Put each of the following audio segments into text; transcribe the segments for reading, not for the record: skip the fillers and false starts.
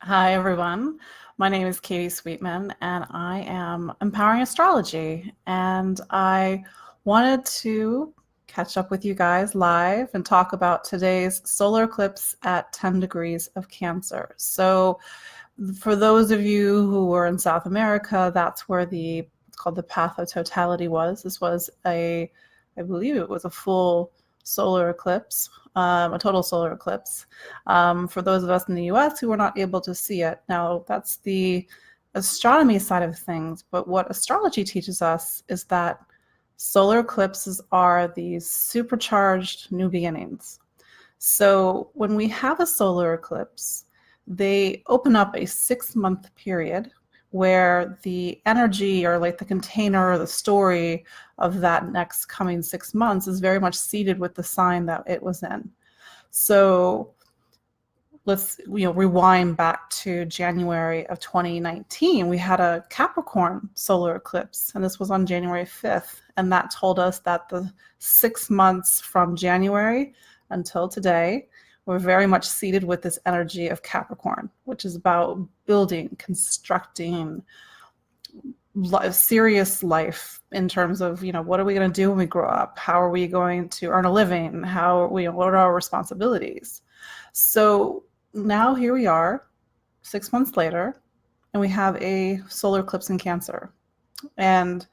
Hi, everyone. My name is Katie Sweetman, and I am empowering astrology. And I wanted to catch up with you guys live and talk about today's solar eclipse at 10 degrees of Cancer. So, for those of you who were in South America, that's where it's called the path of totality was. This was I believe it was a full solar eclipse, a total solar eclipse. For those of us in the US who were not able to see it. Now, that's the astronomy side of things, but what astrology teaches us is that solar eclipses are these supercharged new beginnings. So when we have a solar eclipse, they open up a 6-month period where the energy or like the container or the story of that next coming 6 months is very much seated with the sign that it was in. So let's rewind back to January of 2019. We had a Capricorn solar eclipse, and this was on January 5th. And that told us that the 6 months from January until today were very much seated with this energy of Capricorn, which is about building, constructing serious life in terms of, what are we going to do when we grow up? How are we going to earn a living? What are our responsibilities? So now here we are 6 months later, and we have a solar eclipse in Cancer. And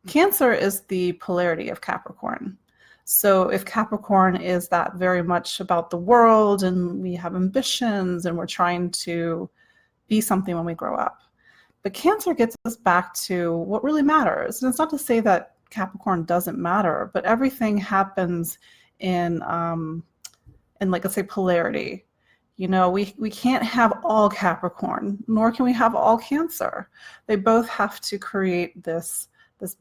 Cancer is the polarity of Capricorn. So if Capricorn is that very much about the world and we have ambitions and we're trying to be something when we grow up. But Cancer gets us back to what really matters. And it's not to say that Capricorn doesn't matter, but everything happens in like, let's say, polarity. We can't have all Capricorn, nor can we have all Cancer. They both have to create this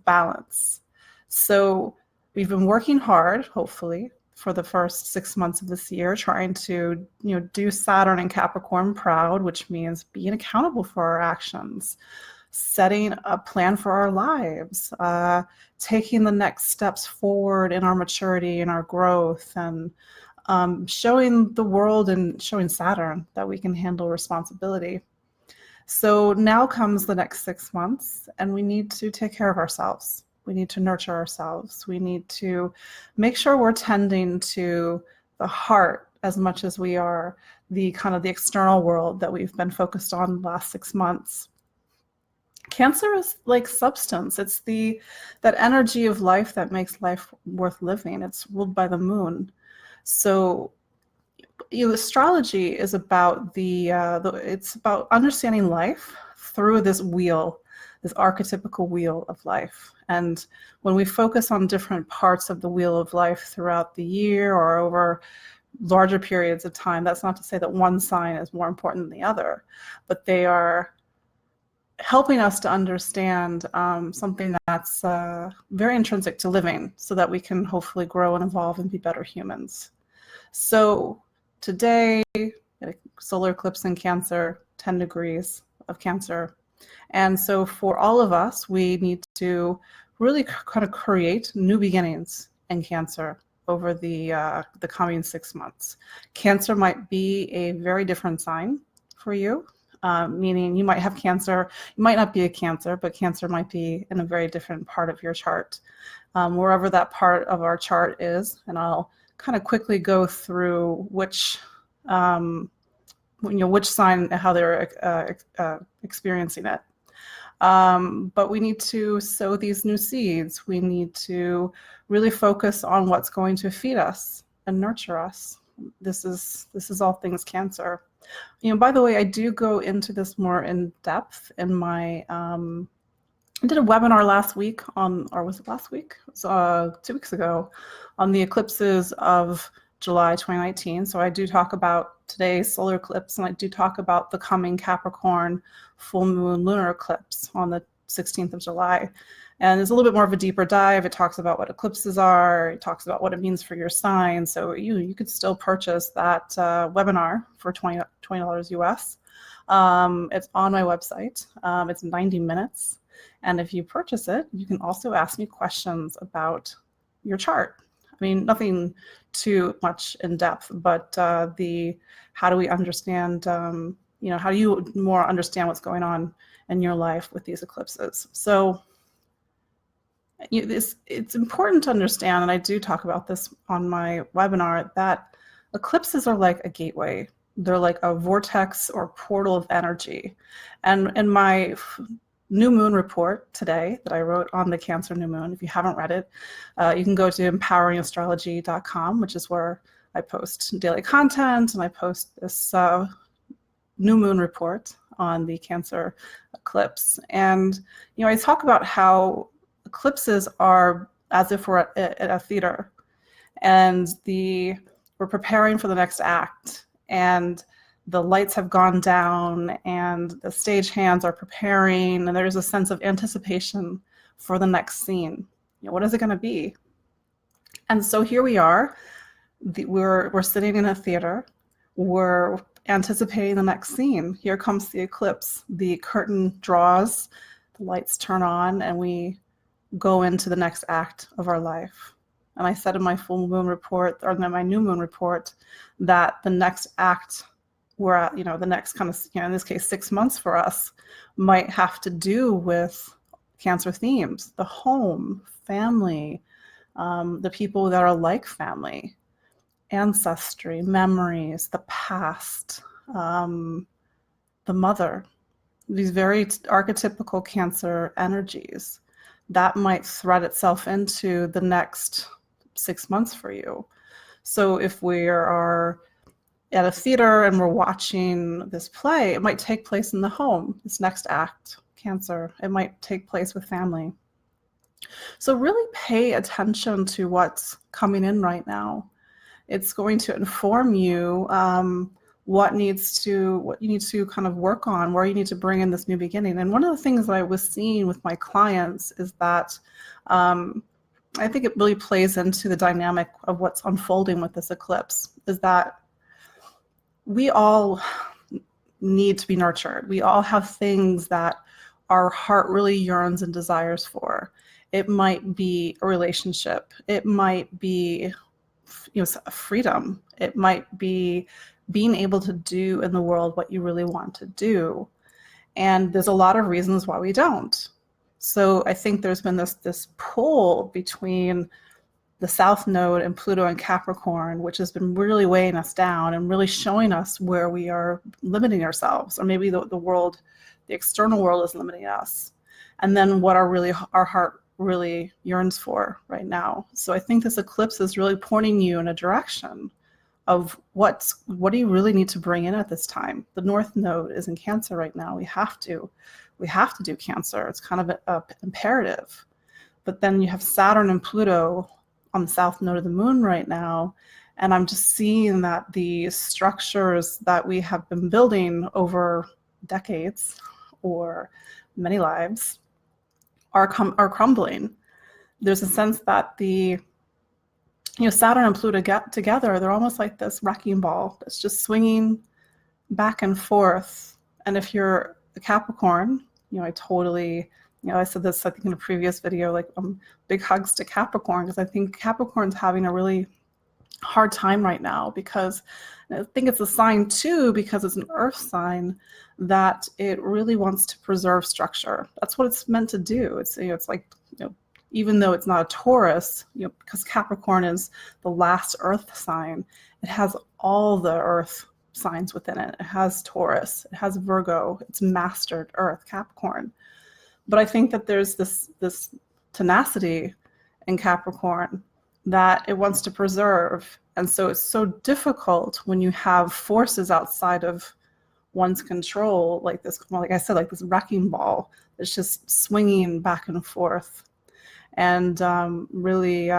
balance. So we've been working hard, hopefully, for the first 6 months of this year, trying to, do Saturn and Capricorn proud, which means being accountable for our actions, setting a plan for our lives, taking the next steps forward in our maturity and our growth, and showing the world and showing Saturn that we can handle responsibility. So now comes the next 6 months, and we need to take care of ourselves. We need to nurture ourselves. We need to make sure we're tending to the heart as much as we are the kind of the external world that we've been focused on the last 6 months. Cancer is like substance. It's that energy of life that makes life worth living. It's ruled by the moon. So astrology is about it's about understanding life through this wheel, this archetypical wheel of life. And when we focus on different parts of the wheel of life throughout the year or over larger periods of time, that's not to say that one sign is more important than the other, but they are helping us to understand something that's very intrinsic to living so that we can hopefully grow and evolve and be better humans. So today, solar eclipse in Cancer, 10 degrees of Cancer. And so for all of us, we need to really kind of create new beginnings in Cancer over the coming 6 months. Cancer might be a very different sign for you, meaning you might have Cancer, you might not be a Cancer, but Cancer might be in a very different part of your chart. Wherever that part of our chart is, and I'll kind of quickly go through which sign, how they're experiencing it. But we need to sow these new seeds. We need to really focus on what's going to feed us and nurture us. This is all things Cancer. By the way, I do go into this more in depth in my I did a webinar last week or was it last week? It was 2 weeks ago, on the eclipses of July 2019. So I do talk about today's solar eclipse, and I do talk about the coming Capricorn full moon lunar eclipse on the 16th of July. And it's a little bit more of a deeper dive. It talks about what eclipses are. It talks about what it means for your sign. So you could still purchase that webinar for $20 US. It's on my website. It's 90 minutes. And if you purchase it, you can also ask me questions about your chart. I mean, nothing too much in depth, but how do we understand how do you more understand what's going on in your life with these eclipses? So it's important to understand, and I do talk about this on my webinar, that eclipses are like a gateway. They're like a vortex or portal of energy. And in my new moon report today that I wrote on the Cancer new moon, if you haven't read it, you can go to empoweringastrology.com, which is where I post daily content, and I post this new moon report on the Cancer eclipse. And I talk about how eclipses are as if we're at a theater, and we're preparing for the next act, and the lights have gone down, and the stagehands are preparing, and there's a sense of anticipation for the next scene. What is it going to be? And so here we are. We're sitting in a theater. We're anticipating the next scene. Here comes the eclipse. The curtain draws, the lights turn on, and we go into the next act of our life. And I said in my full moon report, or my new moon report, that the next act we're at, the next kind of, in this case, 6 months for us, might have to do with Cancer themes: the home, family, the people that are like family, ancestry, memories, the past, the mother, these very archetypical Cancer energies that might thread itself into the next 6 months for you. So if we are at a theater and we're watching this play, it might take place in the home, this next act, Cancer. It might take place with family. So really pay attention to what's coming in right now. It's going to inform you what you need to kind of work on, where you need to bring in this new beginning. And one of the things that I was seeing with my clients is that I think it really plays into the dynamic of what's unfolding with this eclipse, is that we all need to be nurtured. We all have things that our heart really yearns and desires for. It might be a relationship. It might be freedom. It might be being able to do in the world what you really want to do. And there's a lot of reasons why we don't. So I think there's been this pull between the South Node and Pluto and Capricorn, which has been really weighing us down and really showing us where we are limiting ourselves, or maybe the world, the external world, is limiting us. And then what our heart really yearns for right now. So I think this eclipse is really pointing you in a direction of what do you really need to bring in at this time. The North Node is in Cancer right now. We have to do Cancer. It's kind of an imperative. But then you have Saturn and Pluto on the South Node of the Moon right now, and I'm just seeing that the structures that we have been building over decades or many lives are crumbling. There's a sense that Saturn and Pluto get together, they're almost like this wrecking ball that's just swinging back and forth. And if you're a Capricorn, I totally, I said this, I think, in a previous video, like big hugs to Capricorn, because I think Capricorn's having a really hard time right now, because I think it's a sign too, because it's an earth sign, that it really wants to preserve structure. That's what it's meant to do. It's like, even though it's not a Taurus, because Capricorn is the last earth sign, it has all the earth signs within it. It has Taurus, it has Virgo, it's mastered earth, Capricorn. But I think that there's this tenacity in Capricorn that it wants to preserve. And so it's so difficult when you have forces outside of one's control, like this, like I said, like this wrecking ball that's just swinging back and forth, and really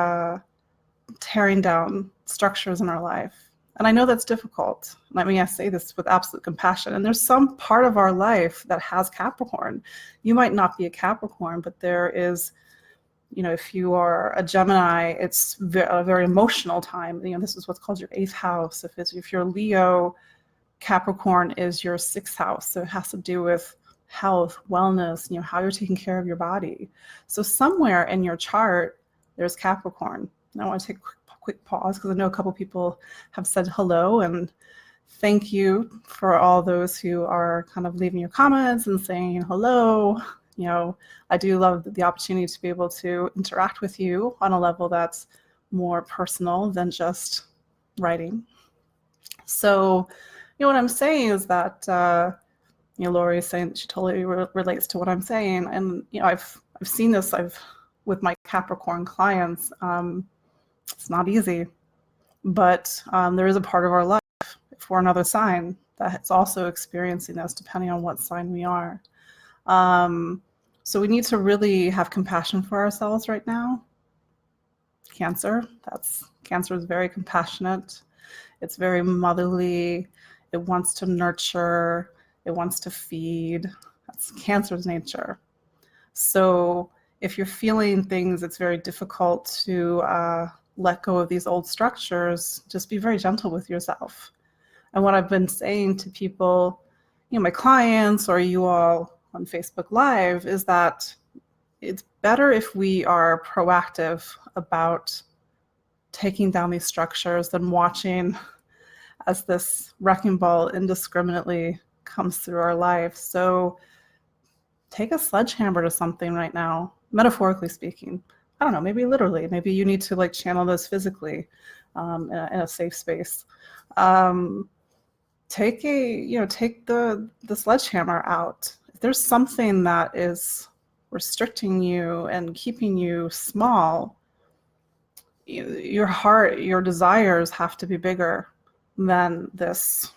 tearing down structures in our life. And I know that's difficult. I mean, I say this with absolute compassion. And there's some part of our life that has Capricorn. You might not be a Capricorn, but there is, if you are a Gemini, it's a very emotional time. This is what's called your 8th house. If you're Leo, Capricorn is your 6th house. So it has to do with health, wellness, how you're taking care of your body. So somewhere in your chart, there's Capricorn. And I want to take a quick pause, because I know a couple people have said hello, and Thank you for all those who are kind of leaving your comments and saying hello. You know, I do love the opportunity to be able to interact with you on a level that's more personal than just writing. So, what I'm saying is that, Lori is saying that she totally relates to what I'm saying. And, I've seen this, with my Capricorn clients. It's not easy, but there is a part of our life for another sign that's also experiencing this, depending on what sign we are. So we need to really have compassion for ourselves right now. Cancer is very compassionate. It's very motherly. It wants to nurture. It wants to feed. That's Cancer's nature. So if you're feeling things, it's very difficult to let go of these old structures. Just be very gentle with yourself. And what I've been saying to people, my clients or you all on Facebook Live, is that it's better if we are proactive about taking down these structures than watching as this wrecking ball indiscriminately comes through our life. So take a sledgehammer to something right now, metaphorically speaking. I don't know, maybe literally. Maybe you need to channel this physically in a safe space. Take the sledgehammer out. If there's something that is restricting you and keeping you small, your heart, your desires have to be bigger than this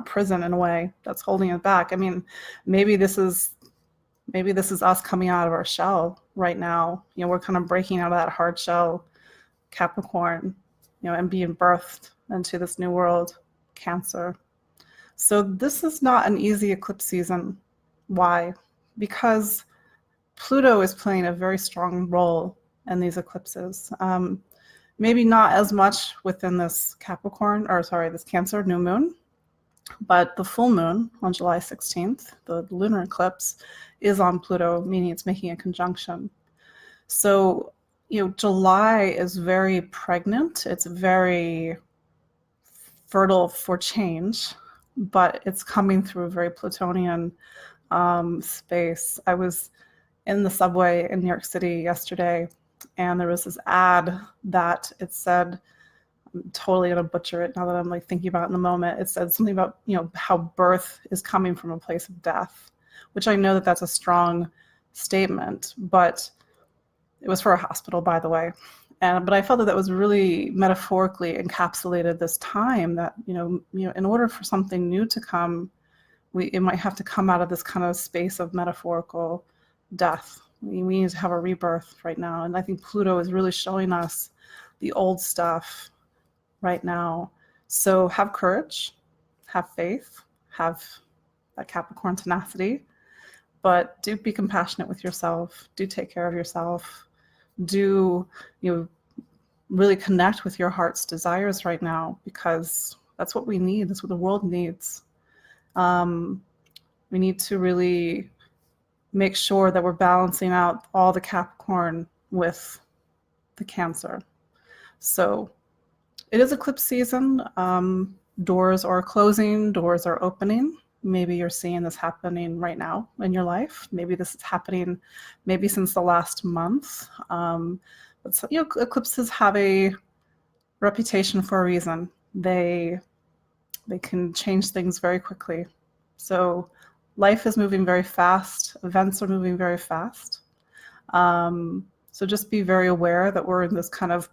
prison in a way that's holding it back. I mean, maybe this is us coming out of our shell right now. We're kind of breaking out of that hard shell, Capricorn, and being birthed into this new world, Cancer. So this is not an easy eclipse season. Why? Because Pluto is playing a very strong role in these eclipses. Maybe not as much within this this Cancer new moon, but the full moon on July 16th, the lunar eclipse, is on Pluto, meaning it's making a conjunction. So, July is very pregnant. It's very fertile for change, but it's coming through a very Plutonian space. I was in the subway in New York City yesterday, and there was this ad that it said, I'm totally gonna butcher it now that I'm thinking about it in the moment. It said something about how birth is coming from a place of death, which I know that that's a strong statement, but it was for a hospital, by the way. But I felt that was really metaphorically encapsulated this time that in order for something new to come, it might have to come out of this kind of space of metaphorical death. We need to have a rebirth right now, and I think Pluto is really showing us the old stuff right now. So have courage, have faith, have that Capricorn tenacity, but do be compassionate with yourself. Do take care of yourself. Do really connect with your heart's desires right now, because that's what we need. That's what the world needs. We need to really make sure that we're balancing out all the Capricorn with the Cancer. So it is eclipse season. Doors are closing, doors are opening. Maybe you're seeing this happening right now in your life. Maybe this is happening maybe since the last month. But eclipses have a reputation for a reason. They can change things very quickly. So life is moving very fast. Events are moving very fast. So just be very aware that we're in this kind of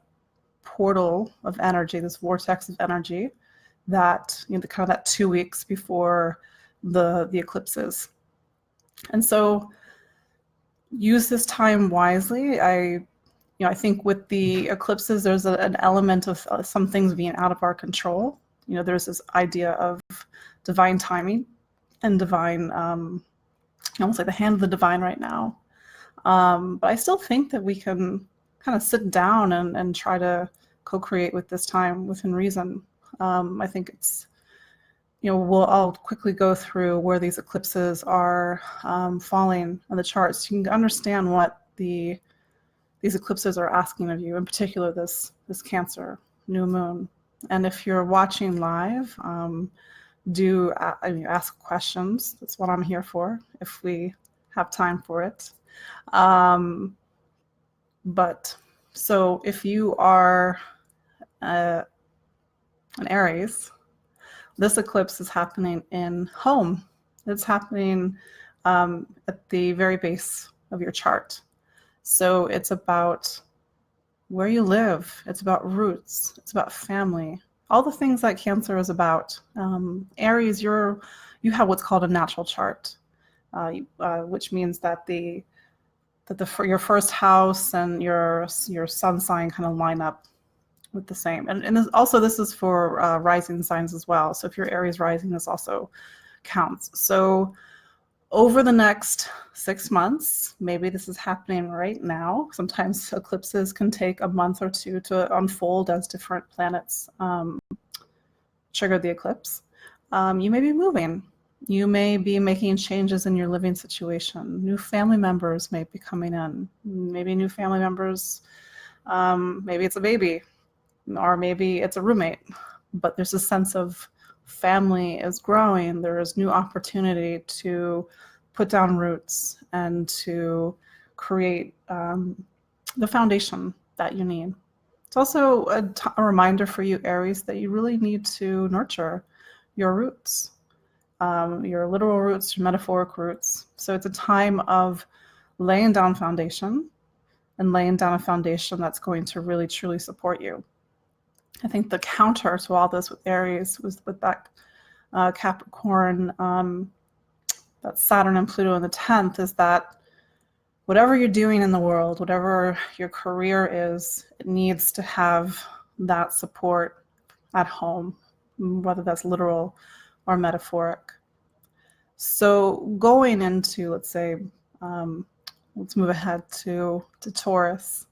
portal of energy, this vortex of energy, that kind of that 2 weeks before the eclipses. And so use this time wisely. I think with the eclipses, there's an element of some things being out of our control. There's this idea of divine timing and divine, almost like the hand of the divine right now. But I still think that we can kind of sit down and try to co-create with this time within reason. I think it's, I'll quickly go through where these eclipses are falling on the charts. You can understand what these eclipses are asking of you, in particular this Cancer new moon. And if you're watching live, do ask questions. That's what I'm here for, if we have time for it. But so if you are an Aries, this eclipse is happening in home. It's happening at the very base of your chart. So it's about where you live. It's about roots. It's about family. All the things that Cancer is about. Aries, you have what's called a natural chart, which means that your first house and your sun sign kind of line up with the same. And also this is for rising signs as well. So if you're Aries rising, this also counts. So over the next 6 months, maybe this is happening right now. Sometimes eclipses can take a month or two to unfold as different planets trigger the eclipse. You may be moving. You may be making changes in your living situation. New family members may be coming in. Maybe new family members, maybe it's a baby, or maybe it's a roommate. But there's a sense of family is growing. There is new opportunity to put down roots and to create the foundation that you need. It's also a reminder for you, Aries, that you really need to nurture your roots, your literal roots, your metaphoric roots. So it's a time of laying down foundation and laying down a foundation that's going to really, truly support you. I think the counter to all this with Aries was with that Capricorn, that Saturn and Pluto in the 10th, is that whatever you're doing in the world, whatever your career is, it needs to have that support at home, whether that's literal or metaphoric. So going into, let's say, let's move ahead to Taurus.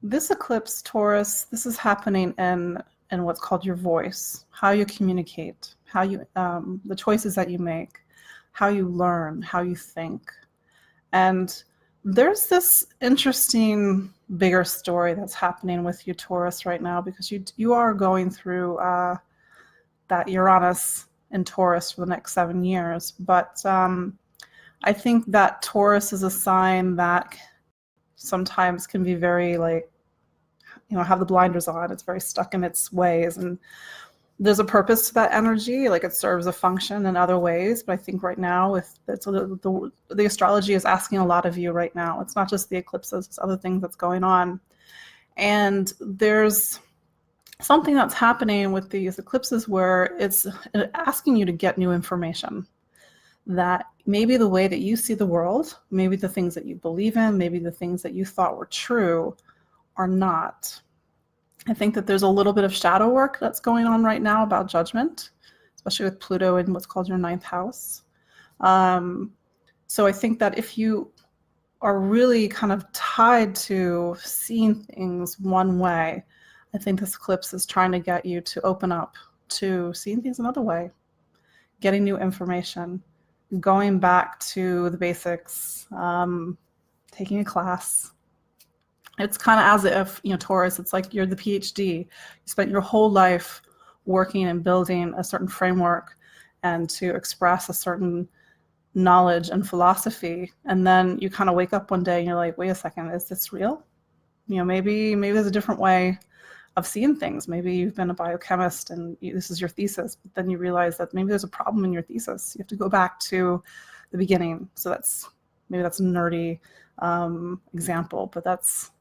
This eclipse, Taurus, this is happening in what's called your voice, how you communicate, how you, the choices that you make, how you learn, how you think. And there's this interesting bigger story that's happening with you, Taurus, right now, because you are going through that Uranus in Taurus for the next 7 years. But I think that Taurus is a sign that sometimes can be very have the blinders on. It's very stuck in its ways, and there's a purpose to that energy. It serves a function in other ways. But I think right now, the astrology is asking a lot of you right now. It's not just the eclipses, it's other things that's going on. And there's something that's happening with these eclipses where it's asking you to get new information. That maybe the way that you see the world, maybe the things that you believe in, maybe the things that you thought were true are not. I think that there's a little bit of shadow work that's going on right now about judgment, especially with Pluto in what's called your 9th house. So I think that if you are really kind of tied to seeing things one way, I think this eclipse is trying to get you to open up to seeing things another way, getting new information, going back to the basics, taking a class. It's kind of as if, Taurus, it's like you're the PhD. You spent your whole life working and building a certain framework and to express a certain knowledge and philosophy. And then you kind of wake up one day and you're like, wait a second, is this real? Maybe there's a different way of seeing things. Maybe you've been a biochemist and this is your thesis, but then you realize that maybe there's a problem in your thesis. You have to go back to the beginning. So maybe that's a nerdy example, but that's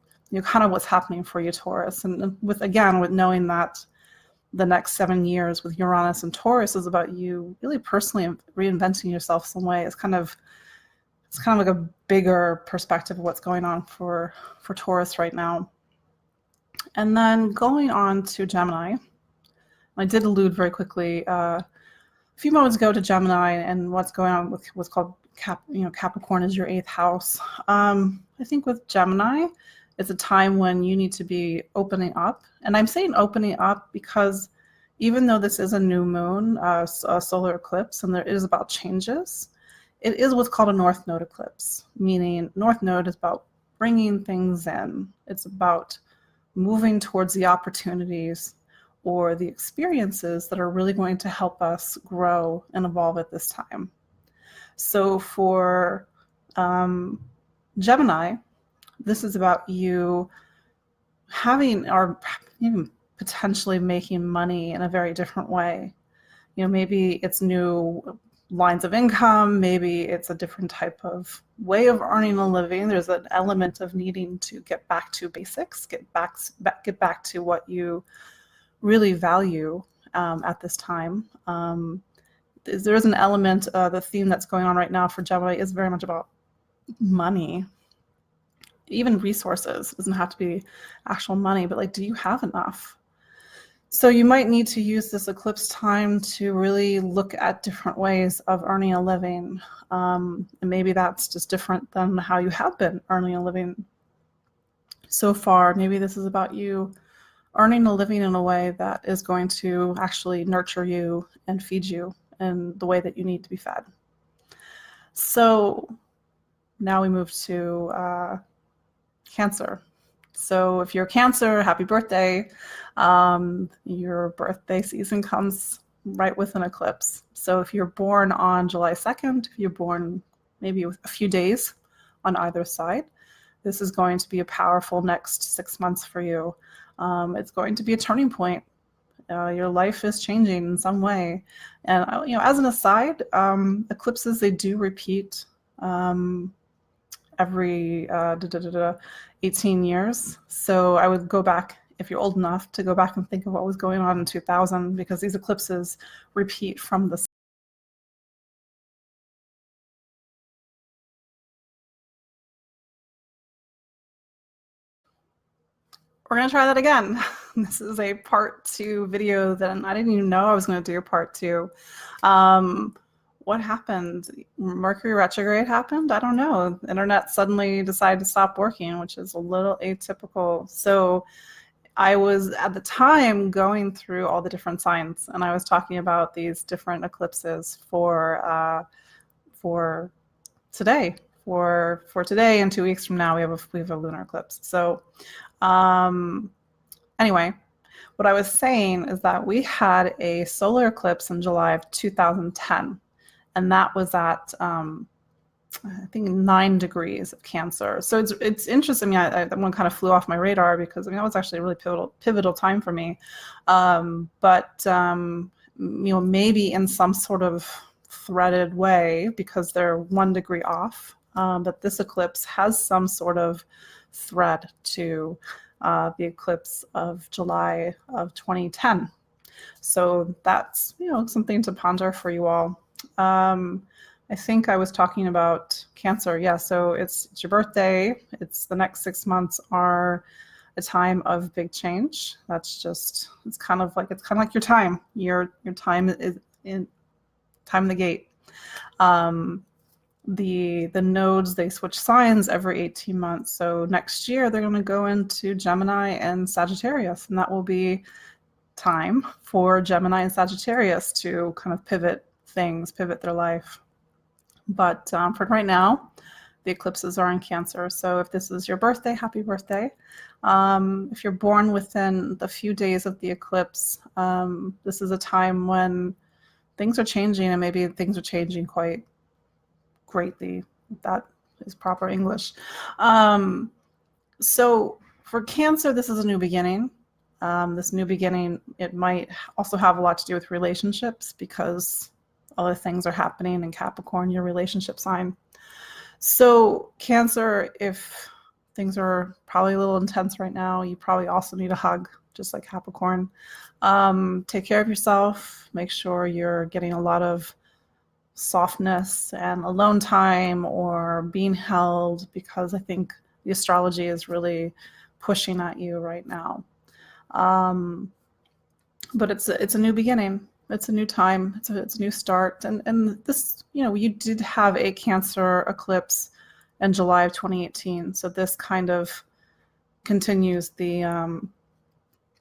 kind of what's happening for you, Taurus. And with knowing that the next 7 years with Uranus and Taurus is about you really personally reinventing yourself some way. It's kind of like a bigger perspective of what's going on for Taurus right now. And then going on to Gemini, I did allude very quickly a few moments ago to Gemini and what's going on with what's called Capricorn is your 8th house. I think with Gemini, it's a time when you need to be opening up. And I'm saying opening up because even though this is a new moon, a solar eclipse, and there is about changes, it is what's called a North Node eclipse, meaning North Node is about bringing things in. It's about moving towards the opportunities or the experiences that are really going to help us grow and evolve at this time. So for Gemini, this is about you having or even potentially making money in a very different way. You know, maybe it's new lines of income, maybe it's a different type of way of earning a living. There's an element of needing to get back to basics, get back to what you really value at this time. There is an element, the theme that's going on right now for Gemini is very much about money, even resources. It doesn't have to be actual money, but like, do you have enough? So you might need to use this eclipse time to really look at different ways of earning a living. And maybe that's just different than how you have been earning a living so far. Maybe this is about you earning a living in a way that is going to actually nurture you and feed you in the way that you need to be fed. So now we move to Cancer. So if you're Cancer, happy birthday. Your birthday season comes right with an eclipse. So if you're born on July 2nd, if you're born maybe with a few days on either side, this is going to be a powerful next 6 months for you. It's going to be a turning point. Your life is changing in some way. And as an aside, eclipses, they do repeat every 18 years. So I would go back, if you're old enough, to go back and think of what was going on in 2000, because these eclipses repeat from the We're going to try that again. This is a part 2 video that I didn't even know I was going to do a part 2. What happened? Mercury retrograde happened? I don't know. The internet suddenly decided to stop working, which is a little atypical. So I was at the time going through all the different signs, and I was talking about these different eclipses for today. For today and 2 weeks from now, we have a lunar eclipse. So anyway, what I was saying is that we had a solar eclipse in July of 2010, and that was at I think 9 degrees of Cancer. So it's interesting. That one kind of flew off my radar because that was actually a really pivotal time for me. But maybe in some sort of threaded way, because they're 1 degree off. But this eclipse has some sort of thread to the eclipse of July of 2010. So that's something to ponder for you all. I think I was talking about Cancer. Yeah, so it's your birthday. It's the next 6 months are a time of big change. It's kind of like your time. Your time is in time in the gate. The nodes, they switch signs every 18 months. So next year they're going to go into Gemini and Sagittarius, and that will be time for Gemini and Sagittarius to kind of pivot their life. But for right now, the eclipses are in Cancer. So if this is your birthday, happy birthday. If you're born within the few days of the eclipse, this is a time when things are changing, and maybe things are changing quite greatly, if that is proper English. So for Cancer, this is a new beginning. This new beginning, it might also have a lot to do with relationships, because other things are happening in Capricorn, your relationship sign. So Cancer, if things are probably a little intense right now, you probably also need a hug, just like Capricorn. Take care of yourself. Make sure you're getting a lot of softness and alone time or being held, because I think the astrology is really pushing at you right now. But it's a new beginning. It's a new time. It's a new start. And this, you did have a Cancer eclipse in July of 2018. So this kind of continues the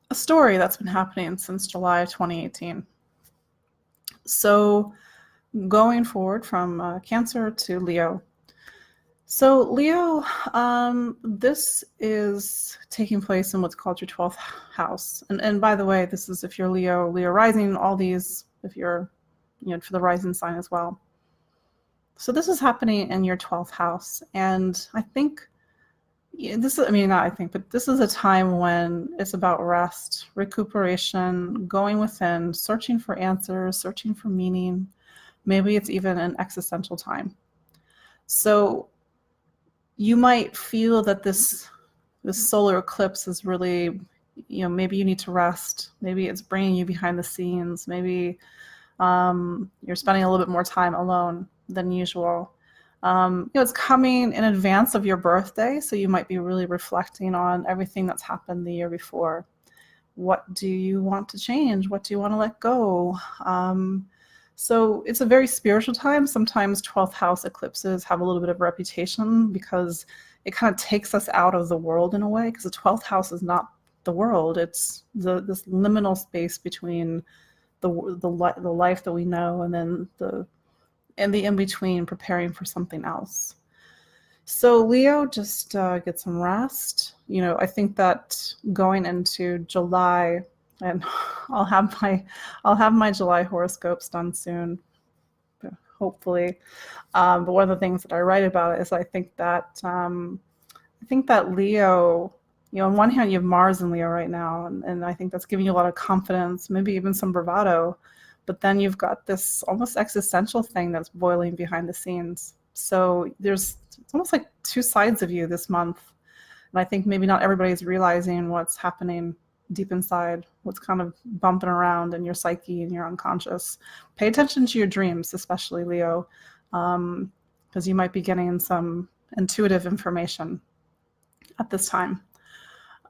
a story that's been happening since July of 2018. So going forward from Cancer to Leo. So Leo, this is taking place in what's called your 12th house. And by the way, this is if you're Leo, Leo rising, all these, if you're, for the rising sign as well. So this is happening in your 12th house. And I think this is, I mean, not I think, but this is a time when it's about rest, recuperation, going within, searching for answers, searching for meaning. Maybe it's even an existential time. So you might feel that this solar eclipse is really, maybe you need to rest. Maybe it's bringing you behind the scenes. Maybe you're spending a little bit more time alone than usual. It's coming in advance of your birthday, so you might be really reflecting on everything that's happened the year before. What do you want to change? What do you want to let go? So it's a very spiritual time. Sometimes 12th house eclipses have a little bit of reputation because it kind of takes us out of the world in a way, because the 12th house is not the world. It's this liminal space between the life that we know and then the in-between, preparing for something else. So Leo, just get some rest. I think that going into July, and I'll have my July horoscopes done soon, hopefully. But one of the things that I write about is I think that Leo, on one hand you have Mars in Leo right now, and I think that's giving you a lot of confidence, maybe even some bravado. But then you've got this almost existential thing that's boiling behind the scenes. So it's almost like two sides of you this month. And I think maybe not everybody's realizing what's happening deep inside, what's kind of bumping around in your psyche and your unconscious. Pay attention to your dreams, especially Leo, because you might be getting some intuitive information at this time.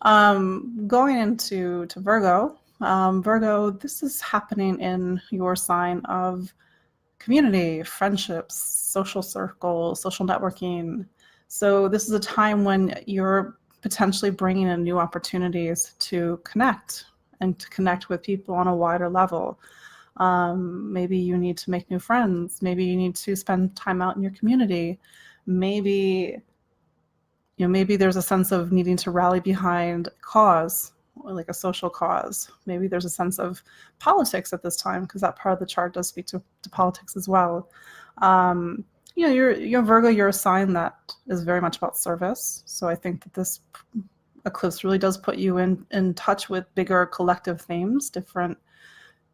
Going into Virgo. Virgo, this is happening in your sign of community, friendships, social circles, social networking. So this is a time when you're potentially bringing in new opportunities to connect and to connect with people on a wider level. Maybe you need to make new friends. Maybe you need to spend time out in your community. Maybe there's a sense of needing to rally behind a cause, like a social cause. Maybe there's a sense of politics at this time, because that part of the chart does speak to politics as well. You're Virgo, you're a sign that is very much about service. So I think that this eclipse really does put you in touch with bigger collective themes, different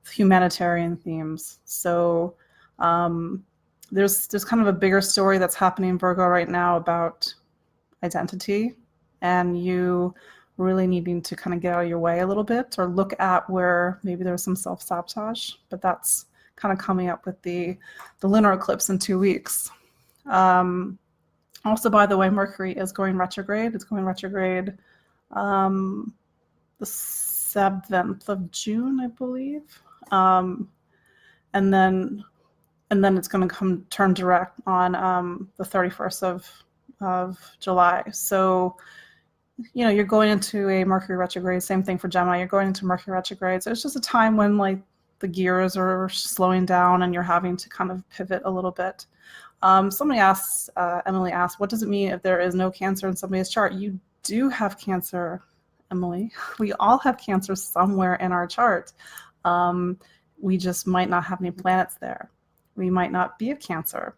humanitarian themes. So there's kind of a bigger story that's happening in Virgo right now about identity, and you really needing to kind of get out of your way a little bit, or look at where maybe there's some self-sabotage. But that's kind of coming up with the lunar eclipse in 2 weeks. Also, by the way, Mercury is going retrograde. It's going retrograde the 7th of June, I believe. And then it's going to turn direct on the 31st of July. So you're going into a Mercury retrograde. Same thing for Gemini. You're going into Mercury retrograde. So it's just a time when like the gears are slowing down and you're having to kind of pivot a little bit. Emily asked, what does it mean if there is no Cancer in somebody's chart? You do have Cancer, Emily. We all have Cancer somewhere in our chart. We just might not have any planets there. We might not be a Cancer.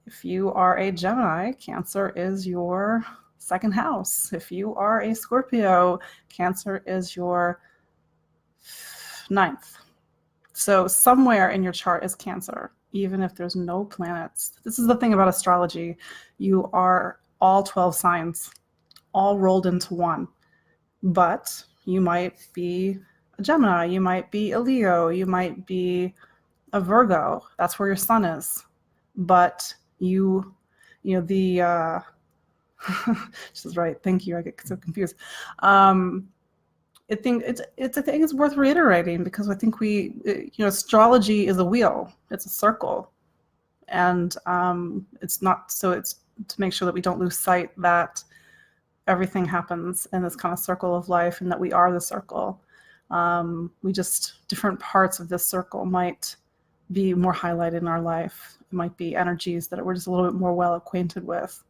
If you are a Gemini, Cancer is your second house. If you are a Scorpio, Cancer is your 9th. So somewhere in your chart is Cancer, even if there's no planets. This is the thing about astrology. You are all 12 signs, all rolled into one. But you might be a Gemini, you might be a Leo, you might be a Virgo. That's where your sun is. But she's right. Thank you. I get so confused. I think it's worth reiterating, because I think astrology is a wheel. It's a circle, and it's to make sure that we don't lose sight that everything happens in this kind of circle of life, and that we are the circle. Different parts of this circle might be more highlighted in our life. It might be energies that we're just a little bit more well acquainted with.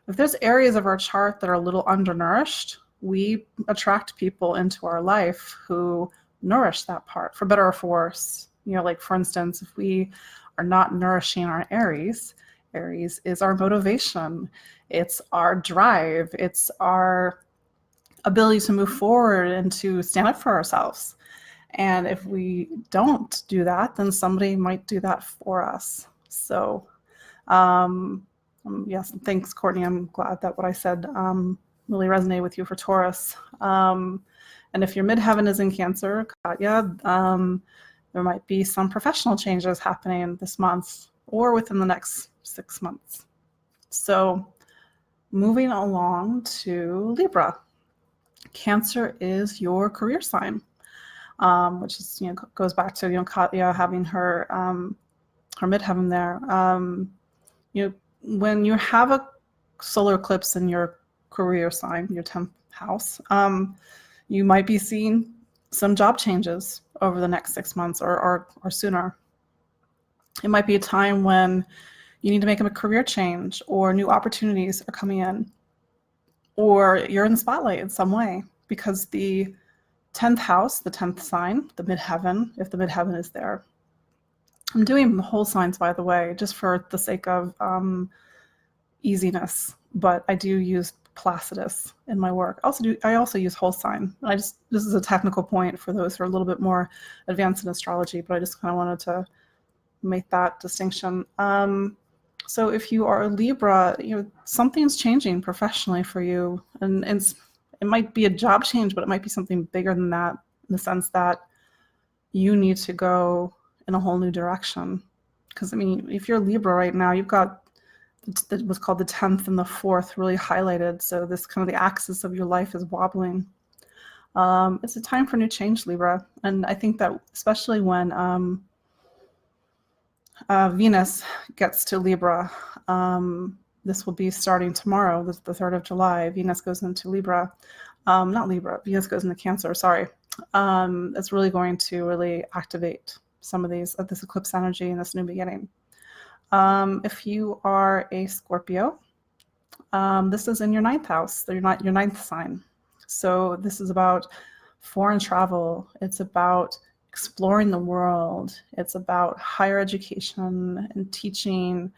If there's areas of our chart that are a little undernourished, we attract people into our life who nourish that part, for better or for worse. Like for instance, if we are not nourishing our Aries, Aries is our motivation, it's our drive, it's our ability to move forward and to stand up for ourselves. And if we don't do that, then somebody might do that for us. So yes, thanks, Courtney. I'm glad that what I said really resonated with you for Taurus. And if your midheaven is in Cancer, Katya, there might be some professional changes happening this month or within the next 6 months. So moving along to Libra. Cancer is your career sign, which is, goes back to, Katya having her midheaven there. When you have a solar eclipse in your career sign, your 10th house, you might be seeing some job changes over the next 6 months or sooner. It might be a time when you need to make a career change, or new opportunities are coming in, or you're in the spotlight in some way, because the 10th house, the 10th sign, the midheaven, if the midheaven is there. I'm doing whole signs, by the way, just for the sake of easiness, but I do use Placidus in my work. I also use whole sign. This is a technical point for those who are a little bit more advanced in astrology, but I just kind of wanted to make that distinction. So if you are a Libra, something's changing professionally for you, and it might be a job change, but it might be something bigger than that, in the sense that you need to go in a whole new direction. Because if you're Libra right now, you've got what's called the 10th and the 4th really highlighted. So this kind of the axis of your life is wobbling. It's a time for new change, Libra. And I think that especially when Venus gets to Libra, this will be starting tomorrow, the 3rd of July. Venus goes into Libra. Not Libra, Venus goes into Cancer, sorry. It's really going to really activate some of this eclipse energy and this new beginning. If you are a Scorpio, this is in your 9th house, your 9th sign. So this is about foreign travel. It's about exploring the world. It's about higher education and teaching.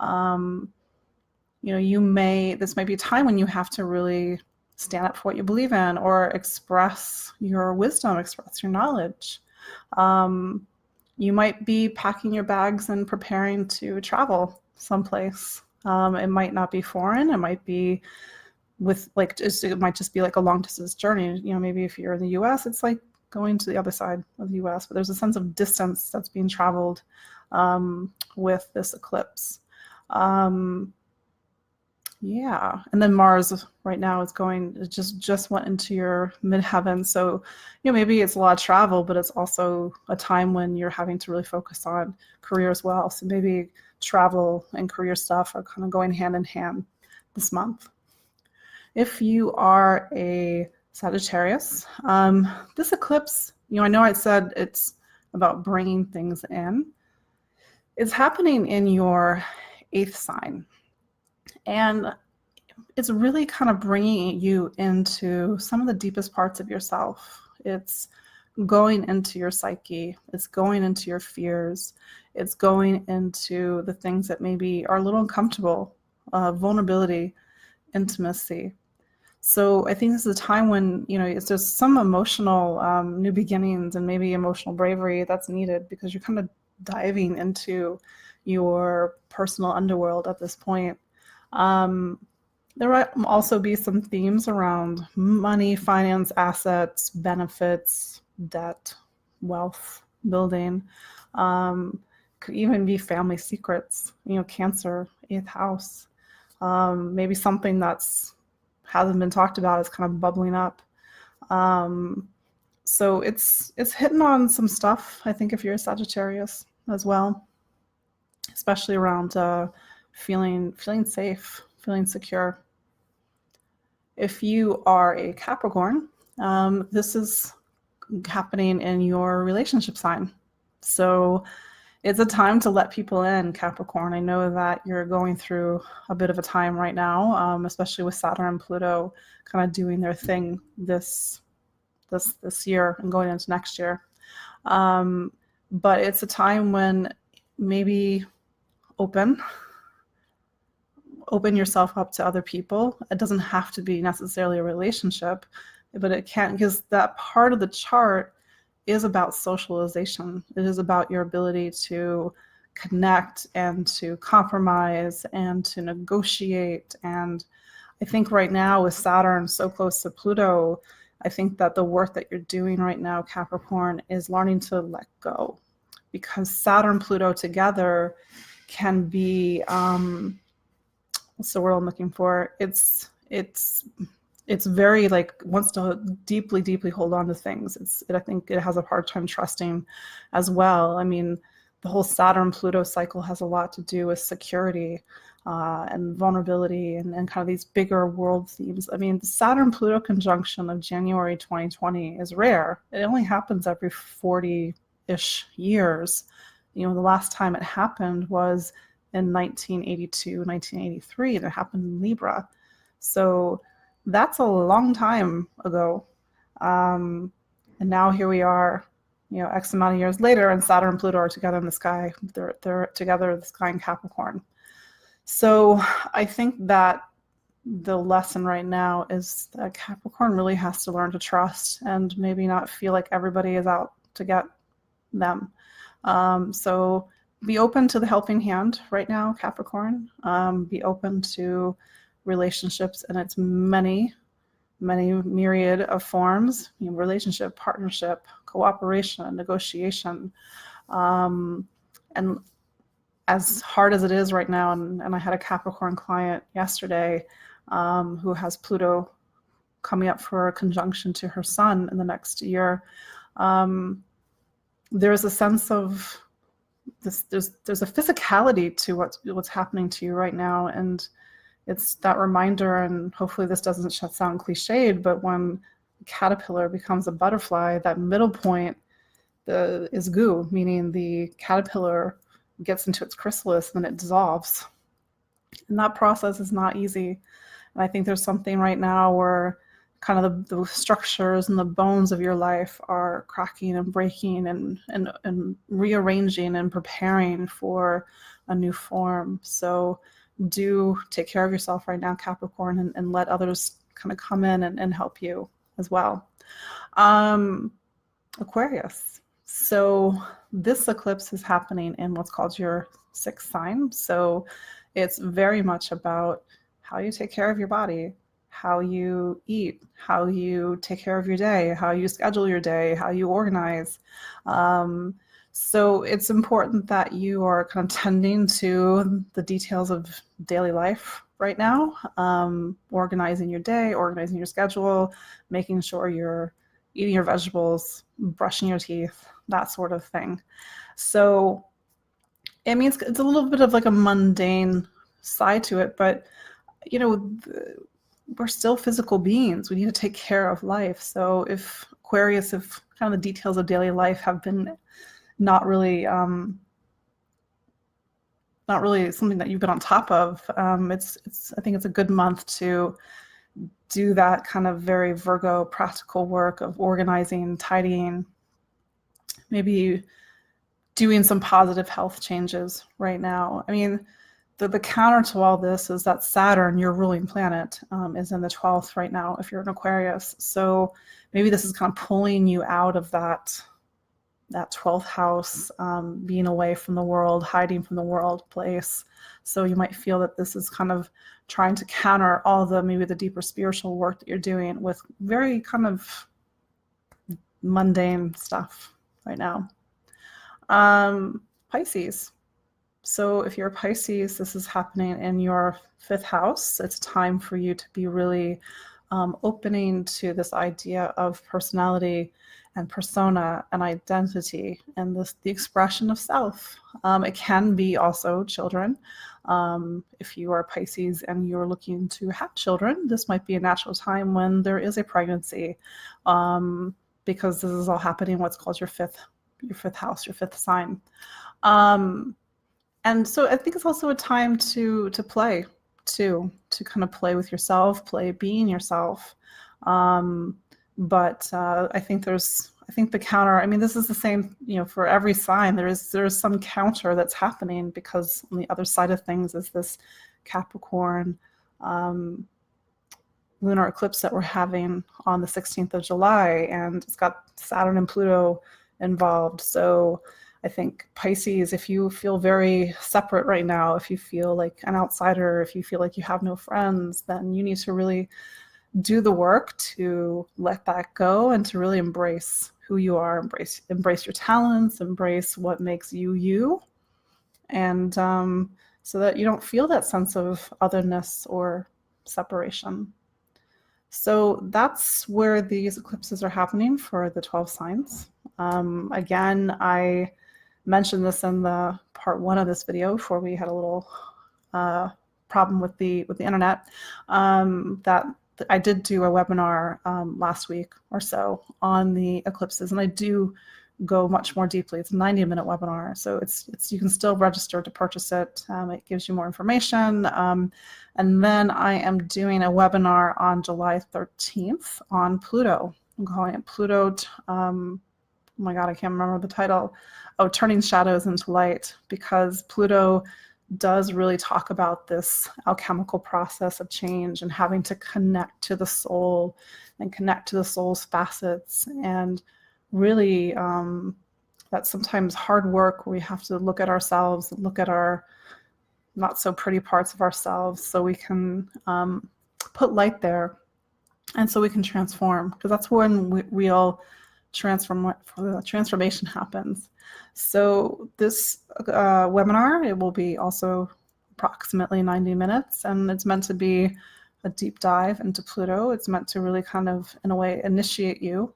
This might be a time when you have to really stand up for what you believe in, or express your wisdom, express your knowledge. You might be packing your bags and preparing to travel someplace. It might not be foreign. It might be it might just be like a long distance journey. Maybe if you're in the US, it's like going to the other side of the US, but there's a sense of distance that's being traveled with this eclipse. Yeah, and then Mars right now is just went into your midheaven. So, maybe it's a lot of travel, but it's also a time when you're having to really focus on career as well. So maybe travel and career stuff are kind of going hand in hand this month. If you are a Sagittarius, this eclipse, I know I said it's about bringing things in. It's happening in your 8th sign. And it's really kind of bringing you into some of the deepest parts of yourself. It's going into your psyche. It's going into your fears. It's going into the things that maybe are a little uncomfortable, vulnerability, intimacy. So I think this is a time when, it's just some emotional new beginnings and maybe emotional bravery that's needed, because you're kind of diving into your personal underworld at this point. There might also be some themes around money, finance, assets, benefits, debt, wealth building. Could even be family secrets, Cancer, 8th house. Maybe something that's hasn't been talked about is kind of bubbling up. So it's hitting on some stuff, I think, if you're a Sagittarius as well, especially around feeling safe, feeling secure. If you are a Capricorn, this is happening in your relationship sign. So It's a time to let people in, Capricorn. I know that you're going through a bit of a time right now, especially with Saturn and Pluto kind of doing their thing this year and going into next year. But it's a time when maybe open yourself up to other people. It doesn't have to be necessarily a relationship, but it can, because that part of the chart is about socialization. It is about your ability to connect and to compromise and to negotiate. And I think right now with Saturn so close to Pluto, I think that the work that you're doing right now, Capricorn, is learning to let go, because Saturn, Pluto together can be, what's the word I'm looking for? It's very like wants to deeply, deeply hold on to things. I think it has a hard time trusting as well. I mean, the whole Saturn-Pluto cycle has a lot to do with security and vulnerability and kind of these bigger world themes. I mean, the Saturn-Pluto conjunction of January 2020 is rare. It only happens every 40-ish years. You know, the last time it happened was in 1982, 1983, and it happened in Libra. So that's a long time ago. And now here we are, you know, X amount of years later, and Saturn and Pluto are together in the sky. They're together in the sky in Capricorn. So I think that the lesson right now is that Capricorn really has to learn to trust and maybe not feel like everybody is out to get them. So be open to the helping hand right now, Capricorn. Be open to relationships in its many myriad of forms, you know, relationship, partnership, cooperation, negotiation. And as hard as it is right now, and I had a Capricorn client yesterday who has Pluto coming up for a conjunction to her sun in the next year. There's a sense of this, there's a physicality to what's happening to you right now, and it's that reminder, and hopefully this doesn't sound cliched, but when a caterpillar becomes a butterfly, that middle point is goo, meaning the caterpillar gets into its chrysalis and then it dissolves. And that process is not easy. And I think there's something right now where kind of the structures and the bones of your life are cracking and breaking and rearranging and preparing for a new form. So do take care of yourself right now, Capricorn, and let others kind of come in and help you as well. Aquarius. So this eclipse is happening in what's called your sixth sign. So it's very much about how you take care of your body, how you eat, how you take care of your day, how you schedule your day, how you organize. So it's important that you are kind of tending to the details of daily life right now, organizing your day, organizing your schedule, making sure you're eating your vegetables, brushing your teeth, that sort of thing. So it means it's a little bit of like a mundane side to it, but you know, we're still physical beings. We need to take care of life. So if Aquarius, if kind of the details of daily life have been not really something that you've been on top of, I think it's a good month to do that kind of very Virgo practical work of organizing, tidying, maybe doing some positive health changes right now. I mean, the counter to all this is that Saturn, your ruling planet, is in the 12th right now if you're an Aquarius. So maybe this is kind of pulling you out of that 12th house, being away from the world, hiding from the world place. So you might feel that this is kind of trying to counter all the maybe the deeper spiritual work that you're doing with very kind of mundane stuff right now. Pisces. So if you're a Pisces, this is happening in your 5th house. It's time for you to be really opening to this idea of personality and persona and identity and the expression of self. It can be also children. If you are Pisces and you're looking to have children, this might be a natural time when there is a pregnancy, because this is all happening in what's called your fifth house, your 5th sign. And so I think it's also a time to play too, to kind of play with yourself, play being yourself. But I think the counter, I mean, this is the same, for every sign, there's some counter that's happening, because on the other side of things is this Capricorn lunar eclipse that we're having on the 16th of July, and it's got Saturn and Pluto involved. So I think Pisces, if you feel very separate right now, if you feel like an outsider, if you feel like you have no friends, then you need to really do the work to let that go and to really embrace who you are, embrace your talents, embrace what makes you you, and so that you don't feel that sense of otherness or separation. So that's where these eclipses are happening for the 12 signs. Again, I mentioned this in the part 1 of this video before we had a little problem with the internet, that I did do a webinar last week or so on the eclipses, and I do go much more deeply. It's a 90-minute webinar, so it's you can still register to purchase it. It gives you more information. And then I am doing a webinar on July 13th on Pluto. I'm calling it Pluto, oh my God, I can't remember the title. Oh, Turning Shadows into Light, because Pluto does really talk about this alchemical process of change and having to connect to the soul and connect to the soul's facets, and really that's sometimes hard work where we have to look at ourselves and look at our not so pretty parts of ourselves, so we can put light there, and so we can transform, because that's when real transformation happens. So this webinar, it will be also approximately 90 minutes, and it's meant to be a deep dive into Pluto. It's meant to really kind of, in a way, initiate you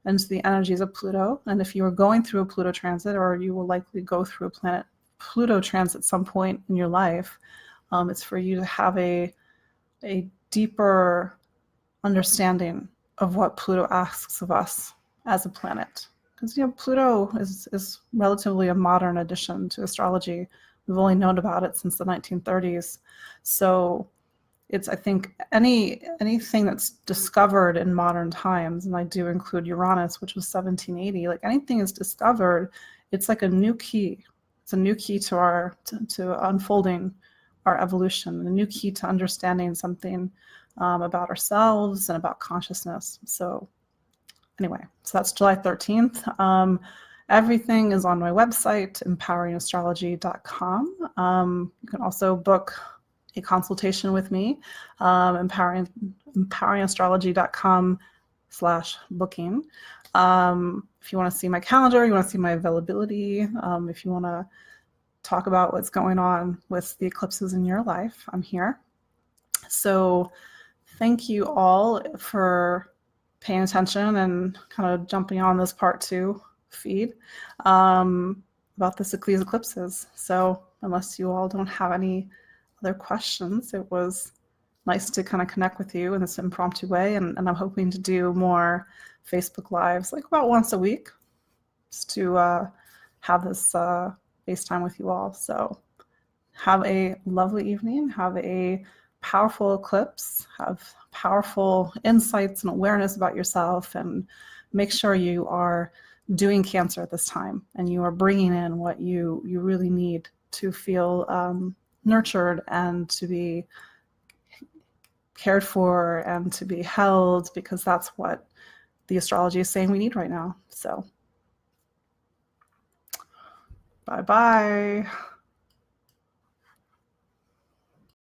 into the energies of Pluto. And if you are going through a Pluto transit, or you will likely go through a planet Pluto transit at some point in your life, it's for you to have a deeper understanding of what Pluto asks of us as a planet. Because Pluto is relatively a modern addition to astrology. We've only known about it since the 1930s. So it's, I think, anything that's discovered in modern times, and I do include Uranus, which was 1780, like anything is discovered, it's like a new key. It's a new key to unfolding our evolution, a new key to understanding something about ourselves and about consciousness. So anyway, so that's July 13th. Everything is on my website, empoweringastrology.com. You can also book a consultation with me, empoweringastrology.com/booking. If you want to see my calendar, you want to see my availability, if you want to talk about what's going on with the eclipses in your life, I'm here. So thank you all for paying attention and kind of jumping on this part 2 feed about these eclipses. So unless you all don't have any other questions, it was nice to kind of connect with you in this impromptu way, and I'm hoping to do more Facebook Lives, like about once a week, just to have this FaceTime with you all. So have a lovely evening, have a powerful eclipse, have powerful insights and awareness about yourself, and make sure you are doing Cancer at this time, and you are bringing in what you really need to feel nurtured and to be cared for and to be held, because that's what the astrology is saying we need right now. So bye-bye.